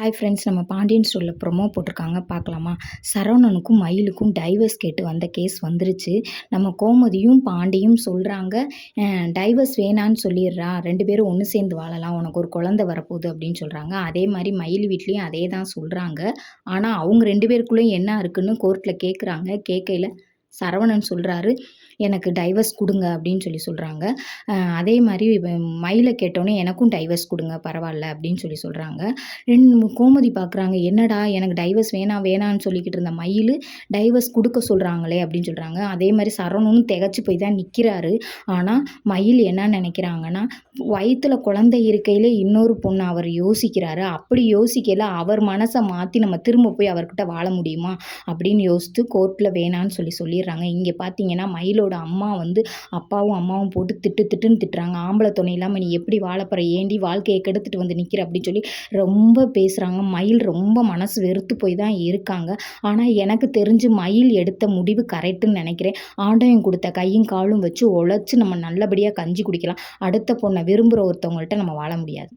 Hi friends, நம்ம பாண்டியன் ஸ்டோரில் promo போட்டிருக்காங்க, பார்க்கலாமா? சரவணனுக்கும் மயிலுக்கும் டைவர்ஸ் கேட்டு வந்த கேஸ் வந்துருச்சு. நம்ம கோமதியும் பாண்டியும் சொல்கிறாங்க, டைவர்ஸ் வேணான்னு சொல்லிடுறா, 2 பேரும் ஒன்று சேர்ந்து வாழலாம், உனக்கு ஒரு குழந்தை வரப்போகுது அப்படின்னு சொல்கிறாங்க. அதே மாதிரி மயில் வீட்லேயும் அதே தான் சொல்கிறாங்க. ஆனால் அவங்க 2 பேருக்குள்ளேயும் என்ன இருக்குன்னு கோர்ட்டில் கேட்குறாங்க. கேட்கையில் சரவணன் சொல்கிறாரு, எனக்கு டைவர்ஸ் கொடுங்க அப்படின்னு சொல்கிறாங்க. அதே மாதிரி மயிலை கேட்டோன்னே எனக்கும் டைவர்ஸ் கொடுங்க பரவாயில்ல அப்படின்னு சொல்கிறாங்க. கோமதி பார்க்குறாங்க, என்னடா எனக்கு டைவர்ஸ் வேணாம் வேணான்னு சொல்லிக்கிட்டு இருந்த மயில் டைவர்ஸ் கொடுக்க சொல்கிறாங்களே அப்படின்னு சொல்கிறாங்க. அதே மாதிரி சரவணனும் திகச்சு போய் தான் நிற்கிறாரு. ஆனால் மயில் என்ன நினைக்கிறாங்கன்னா, வயிற்றுல குழந்தை இருக்கையிலே இன்னொரு பொண்ணு அவர் யோசிக்கிறாரு. அப்படி யோசிக்கல அவர் மனசை மாற்றி நம்ம திரும்ப போய் அவர்கிட்ட வாழ முடியுமா அப்படின்னு யோசித்து கோர்ட்டில் வேணான்னு சொல்லிடுறாங்க. இங்கே பார்த்தீங்கன்னா மயிலோட அம்மா வந்து அப்பாவும் அம்மாவும் போட்டு திட்டுன்னு திட்டுறாங்க. ஆம்பளை துணை இல்லாமல் நீ எப்படி வாழப்போற, ஏண்டி வாழ்க்கையை கெடுத்துட்டு வந்து நிற்கிற அப்படின்னு சொல்லி ரொம்ப பேசுகிறாங்க. மயில் ரொம்ப மனசு வெறுத்து போய் தான் இருக்காங்க. ஆனால் எனக்கு தெரிஞ்சு மயில் எடுத்த முடிவு கரெக்டுன்னு நினைக்கிறேன். ஆண்டவன் கொடுத்த கையும் காலும் வச்சு உழைச்சி நம்ம நல்லபடியாக கஞ்சி குடிக்கலாம். அடுத்த பொண்ணை விரும்புகிற ஒருத்தவங்கள்ட்ட நம்ம வாழ முடியாது.